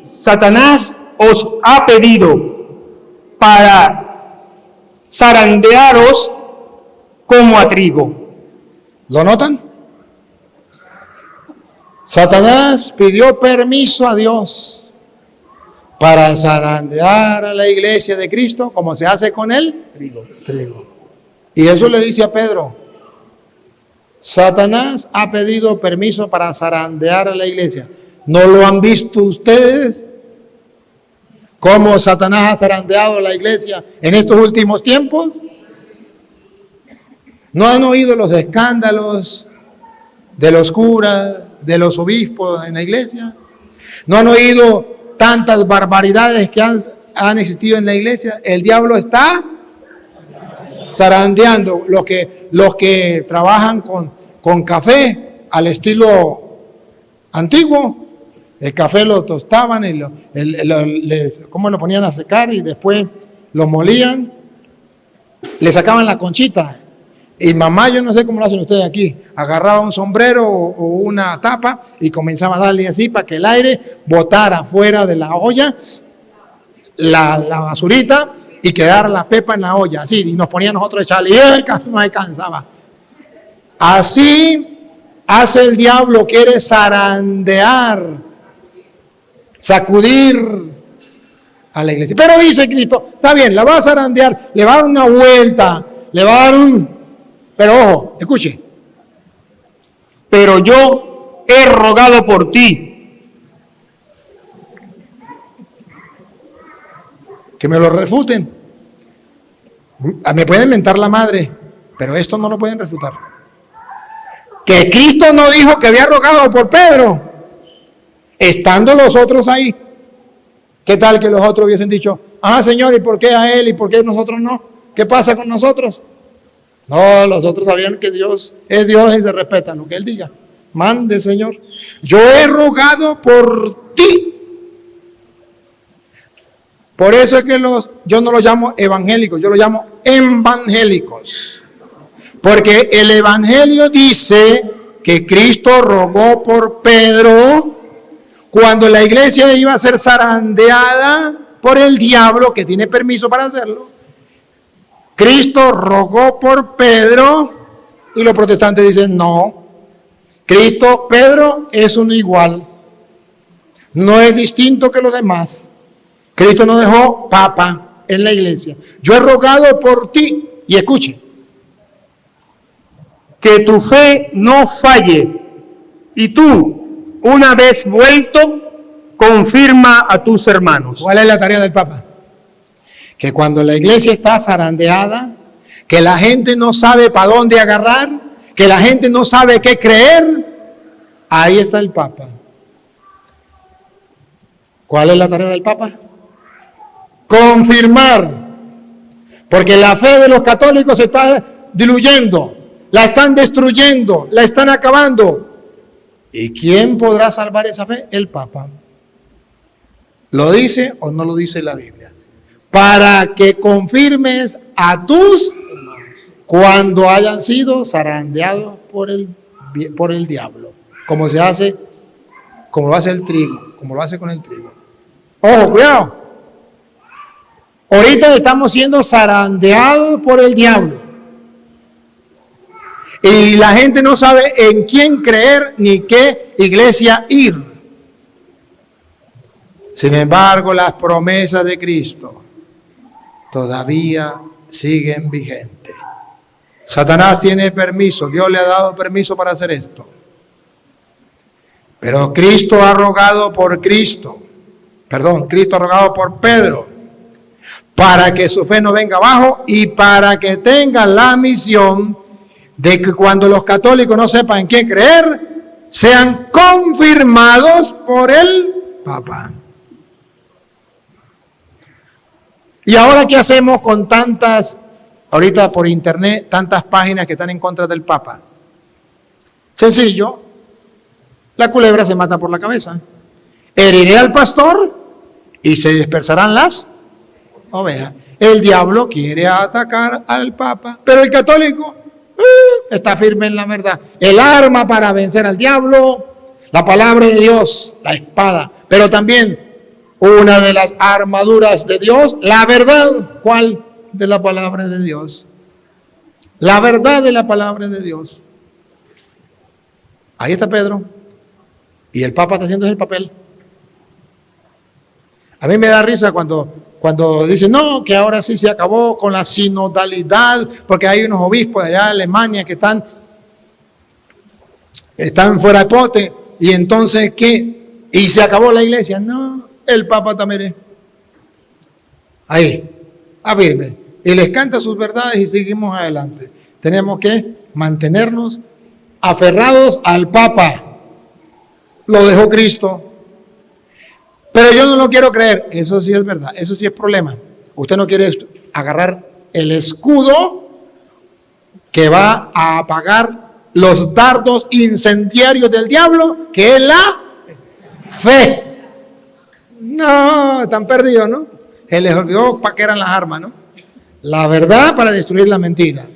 Satanás os ha pedido para zarandearos como a trigo. ¿Lo notan? Satanás pidió permiso a Dios para zarandear a la iglesia de Cristo, como se hace con el trigo. Y eso le dice a Pedro: Satanás ha pedido permiso para zarandear a la iglesia. ¿No lo han visto ustedes? ¿Cómo Satanás ha zarandeado a la iglesia en estos últimos tiempos? ¿No han oído los escándalos de los curas, de los obispos en la iglesia? ¿No han oído tantas barbaridades que han existido en la iglesia? El diablo está zarandeando. Los que trabajan con café al estilo antiguo, el café lo tostaban y ¿cómo lo ponían a secar? Y después lo molían, le sacaban la conchita. Y mamá, yo no sé cómo lo hacen ustedes aquí, agarraba un sombrero o una tapa y comenzaba a darle así para que el aire botara fuera de la olla la basurita y quedara la pepa en la olla, así, y nos ponía nosotros a echarle, y él no alcanzaba. Así hace el diablo, quiere zarandear, sacudir a la iglesia. Pero dice Cristo, está bien, la va a zarandear, le va a dar una vuelta, le va a dar pero ojo, escuche. Pero yo he rogado por ti. Que me lo refuten. Me pueden mentar la madre, pero esto no lo pueden refutar. Que Cristo no dijo que había rogado por Pedro, estando los otros ahí. ¿Qué tal que los otros hubiesen dicho, Señor, ¿y por qué a él y por qué nosotros no? ¿Qué pasa con nosotros? No, los otros sabían que Dios es Dios y se respeta lo que Él diga. Mande, Señor. Yo he rogado por ti. Por eso es que yo no los llamo evangélicos, yo los llamo evangélicos. Porque el evangelio dice que Cristo rogó por Pedro cuando la iglesia iba a ser zarandeada por el diablo, que tiene permiso para hacerlo. Cristo rogó por Pedro y los protestantes dicen no. Pedro es un igual. No es distinto que los demás. Cristo no dejó papa en la iglesia. Yo he rogado por ti. Y escuche. Que tu fe no falle. Y tú, una vez vuelto, confirma a tus hermanos. ¿Cuál es la tarea del Papa? Que cuando la iglesia está zarandeada, que la gente no sabe para dónde agarrar, que la gente no sabe qué creer, ahí está el Papa. ¿Cuál es la tarea del Papa? Confirmar. Porque la fe de los católicos se está diluyendo, la están destruyendo, la están acabando. ¿Y quién podrá salvar esa fe? El Papa. ¿Lo dice o no lo dice la Biblia? Para que confirmes a tus cuando hayan sido zarandeados por el diablo, como lo hace el trigo, como lo hace con el trigo. Ojo, cuidado. Ahorita estamos siendo zarandeados por el diablo. Y la gente no sabe en quién creer ni qué iglesia ir. Sin embargo, las promesas de Cristo todavía siguen vigentes. Satanás tiene permiso, Dios le ha dado permiso para hacer esto. Pero Cristo ha rogado por Cristo ha rogado por Pedro, para que su fe no venga abajo y para que tenga la misión de que cuando los católicos no sepan en quién creer, sean confirmados por el Papa. ¿Y ahora qué hacemos con ahorita por internet, tantas páginas que están en contra del Papa? Sencillo, la culebra se mata por la cabeza. Heriré al pastor y se dispersarán las ovejas. El diablo quiere atacar al Papa, pero el católico está firme en la verdad. El arma para vencer al diablo, la palabra de Dios, la espada, pero también Una de las armaduras de Dios, la verdad. ¿Cuál? De la palabra de Dios. La verdad de la palabra de Dios. Ahí está Pedro. Y el Papa está haciendo el papel. A mí me da risa cuando dicen, no, que ahora sí se acabó con la sinodalidad, porque hay unos obispos allá de Alemania que están fuera de pote. Y entonces, ¿qué? Y se acabó la iglesia. No, el Papa también. Ahí, afirme. Y les canta sus verdades y seguimos adelante. Tenemos que mantenernos aferrados al Papa. Lo dejó Cristo. Pero yo no lo quiero creer. Eso sí es verdad. Eso sí es problema. Usted no quiere agarrar el escudo que va a apagar los dardos incendiarios del diablo, que es la fe. No, están perdidos, ¿no? Se les olvidó para qué eran las armas, ¿no? La verdad para destruir la mentira.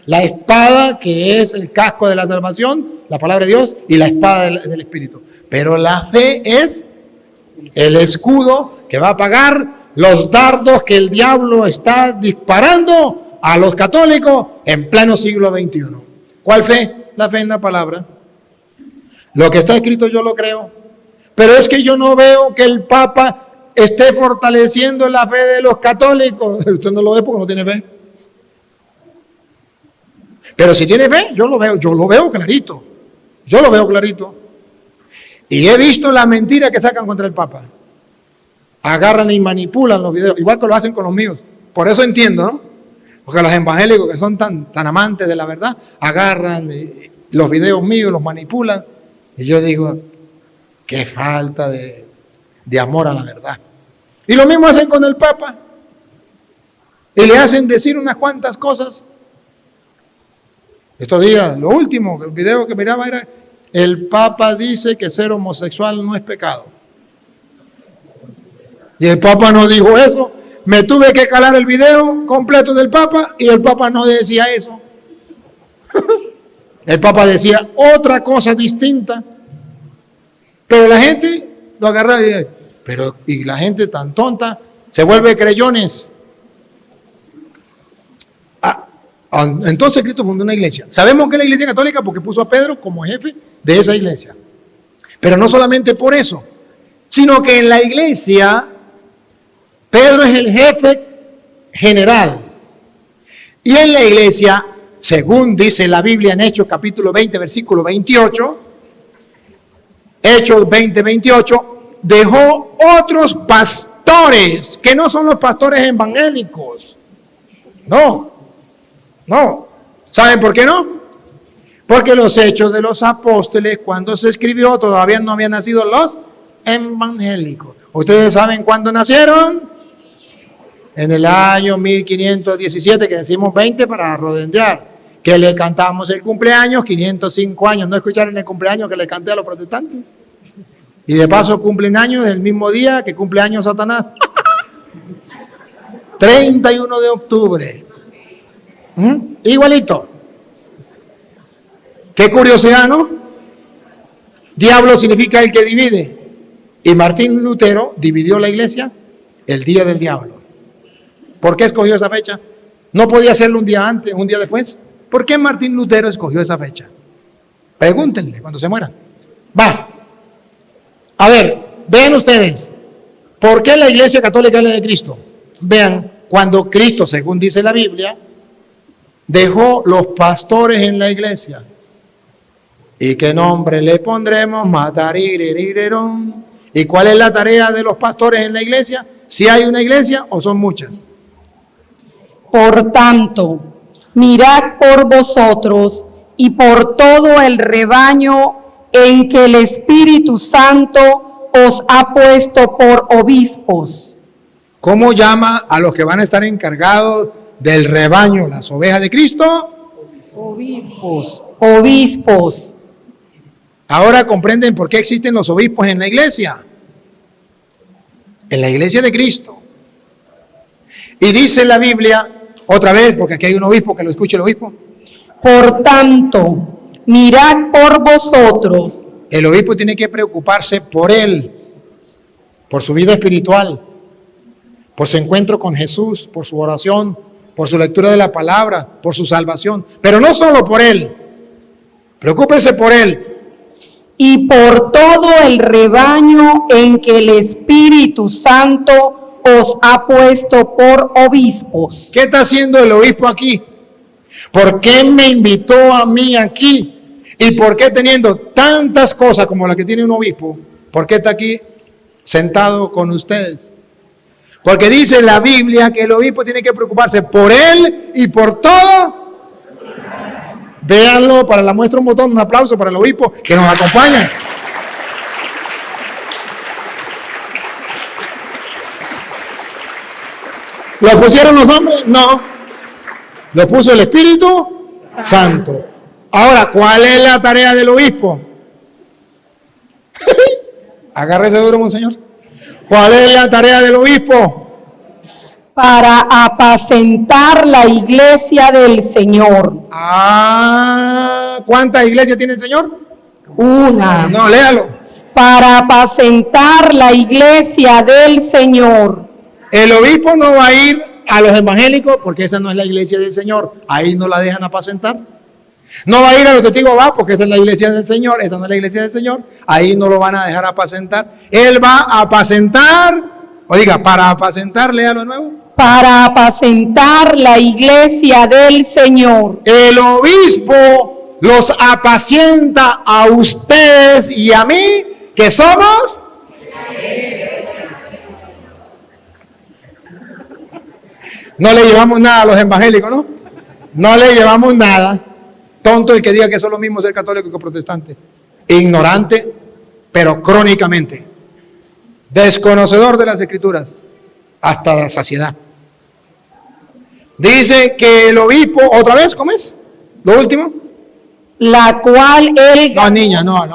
La espada, que es el casco de la salvación, la palabra de Dios, y la espada del Espíritu. Pero la fe es el escudo que va a apagar los dardos que el diablo está disparando a los católicos en pleno siglo XXI. ¿Cuál fe? La fe en la palabra. Lo que está escrito yo lo creo. Pero es que yo no veo que el Papa esté fortaleciendo la fe de los católicos. Usted no lo ve porque no tiene fe. Pero si tiene fe, yo lo veo clarito. Yo lo veo clarito. Y he visto la mentira que sacan contra el Papa. Agarran y manipulan los videos, igual que lo hacen con los míos. Por eso entiendo, ¿no? Porque los evangélicos que son tan amantes de la verdad, agarran los videos míos, los manipulan. Y yo digo, qué falta de amor a la verdad. Y lo mismo hacen con el Papa. Y le hacen decir unas cuantas cosas. Estos días, lo último, el video que miraba era, el Papa dice que ser homosexual no es pecado. Y el Papa no dijo eso. Me tuve que calar el video completo del Papa y el Papa no decía eso. El Papa decía otra cosa distinta. Pero la gente lo agarra y dice, y la gente tan tonta se vuelve creyones. Entonces Cristo fundó una iglesia. Sabemos que es la iglesia católica porque puso a Pedro como jefe de esa iglesia. Pero no solamente por eso, sino que en la iglesia Pedro es el jefe general. Y en la iglesia, según dice la Biblia en Hechos capítulo 20, versículo 28, Hechos 20, 28, dejó otros pastores, que no son los pastores evangélicos. No. ¿Saben por qué no? Porque los Hechos de los Apóstoles, cuando se escribió, todavía no habían nacido los evangélicos. ¿Ustedes saben cuándo nacieron? En el año 1517, que decimos 20 para redondear, que le cantamos el cumpleaños, 505 años. ¿No escucharon el cumpleaños que le canté a los protestantes? Y de paso cumplen años el mismo día que cumple años Satanás. 31 de octubre. Igualito. Qué curiosidad, ¿no? Diablo significa el que divide. Y Martín Lutero dividió la iglesia el día del diablo. ¿Por qué escogió esa fecha? ¿No podía hacerlo un día antes, un día después? ¿Por qué Martín Lutero escogió esa fecha? Pregúntenle cuando se mueran. Va. A ver, vean ustedes. ¿Por qué la iglesia católica es la de Cristo? Vean, cuando Cristo, según dice la Biblia, dejó los pastores en la iglesia. ¿Y qué nombre le pondremos? Mataririririrón. ¿Y cuál es la tarea de los pastores en la iglesia? ¿Si hay una iglesia o son muchas? Por tanto, mirad por vosotros y por todo el rebaño en que el Espíritu Santo os ha puesto por obispos. ¿Cómo llama a los que van a estar encargados del rebaño, las ovejas de Cristo? Obispos. Ahora comprenden por qué existen los obispos en la iglesia. En la iglesia de Cristo. Y dice la Biblia, otra vez, porque aquí hay un obispo, que lo escuche el obispo. Por tanto, mirad por vosotros. El obispo tiene que preocuparse por él, por su vida espiritual, por su encuentro con Jesús, por su oración, por su lectura de la palabra, por su salvación. Pero no solo por él, preocúpese por él. Y por todo el rebaño en que el Espíritu Santo os ha puesto por obispos. ¿Qué está haciendo el obispo aquí? ¿Por qué me invitó a mí aquí? ¿Y por qué teniendo tantas cosas como la que tiene un obispo? ¿Por qué está aquí sentado con ustedes? Porque dice la Biblia que el obispo tiene que preocuparse por él y por todo. Véanlo, para la muestra un botón, un aplauso para el obispo que nos acompaña. ¿Lo pusieron los hombres? No. Lo puso el Espíritu Santo. Ahora, ¿cuál es la tarea del obispo? Agárrese duro, monseñor. ¿Cuál es la tarea del obispo? Para apacentar la iglesia del Señor. ¿Cuántas iglesias tiene el Señor? Una. No, léalo. Para apacentar la iglesia del Señor. El obispo no va a ir a los evangélicos porque esa no es la iglesia del Señor. Ahí no la dejan apacentar. No va a ir a los testigos de Jehová porque esa es la iglesia del Señor. Esa no es la iglesia del Señor. Ahí no lo van a dejar apacentar. Él va a apacentar. Oiga, para apacentar, léalo de nuevo. Para apacentar la iglesia del Señor. El obispo los apacienta a ustedes y a mí, que somos. No le llevamos nada a los evangélicos, ¿no? No le llevamos nada. Tonto el que diga que eso es lo mismo ser católico que protestante. Ignorante, pero crónicamente. Desconocedor de las Escrituras. Hasta la saciedad. Dice que el obispo, otra vez, ¿cómo es? Lo último. La cual él... No, niña, no.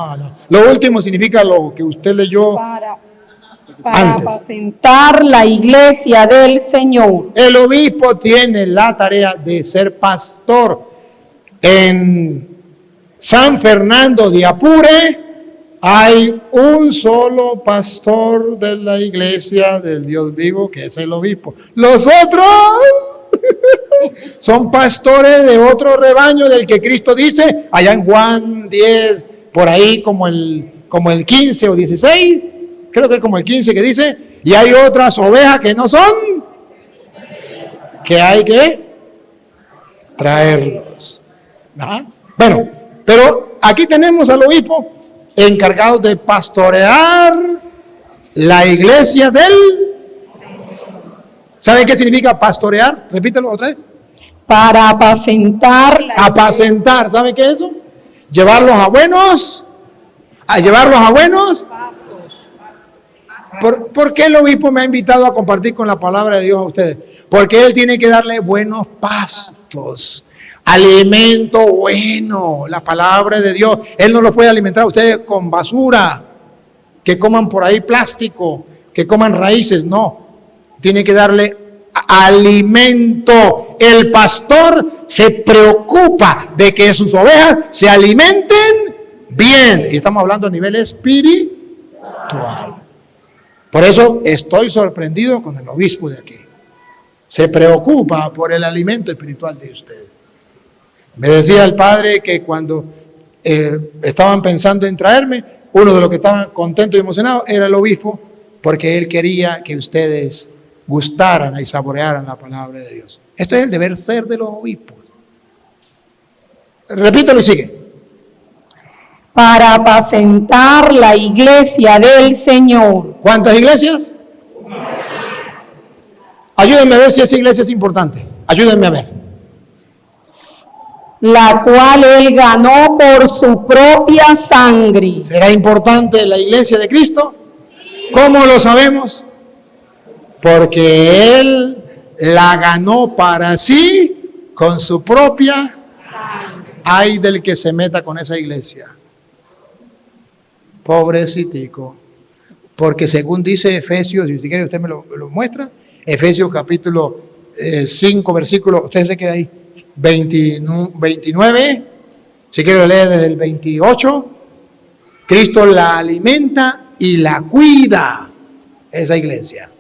Lo último significa lo que usted leyó. Para antes. apacentar la iglesia del Señor. El obispo tiene la tarea de ser pastor. En San Fernando de Apure hay un solo pastor de la iglesia del Dios vivo, que es el obispo. Los otros son pastores de otro rebaño del que Cristo dice, allá en Juan 10, por ahí como el 15 o 16, creo que es como el 15 que dice, y hay otras ovejas que no son, que hay que traerlos. ¿Ah? Bueno, pero aquí tenemos al obispo encargado de pastorear la iglesia del... ¿Saben qué significa pastorear? Repítelo otra vez. Para apacentar. Apacentar, ¿saben qué es eso? Llevarlos a buenos. A llevarlos a buenos. ¿Por qué el obispo me ha invitado a compartir con la palabra de Dios a ustedes? Porque él tiene que darle buenos pastos. Alimento bueno, la palabra de Dios. Él no los puede alimentar a ustedes con basura, que coman por ahí plástico, que coman raíces, no. Tiene que darle alimento. El pastor se preocupa de que sus ovejas se alimenten bien. Y estamos hablando a nivel espiritual. Por eso estoy sorprendido con el obispo de aquí. Se preocupa por el alimento espiritual de ustedes. Me decía el padre que cuando estaban pensando en traerme, uno de los que estaban contentos y emocionados era el obispo, porque él quería que ustedes gustaran y saborearan la palabra de Dios. Esto es el deber ser de los obispos. Repítelo y sigue. Para apacentar la iglesia del Señor. ¿Cuántas iglesias? Ayúdenme a ver si esa iglesia es importante. Ayúdenme a ver. La cual él ganó por su propia sangre. ¿Será importante la iglesia de Cristo? ¿Cómo lo sabemos? Porque él la ganó para sí con su propia sangre. Ay del que se meta con esa iglesia. Pobrecitico. Porque según dice Efesios, y si quiere usted me lo muestra, Efesios capítulo 5, versículo, usted se queda ahí, 29, si quiere leer desde el 28, Cristo la alimenta y la cuida. esa iglesia.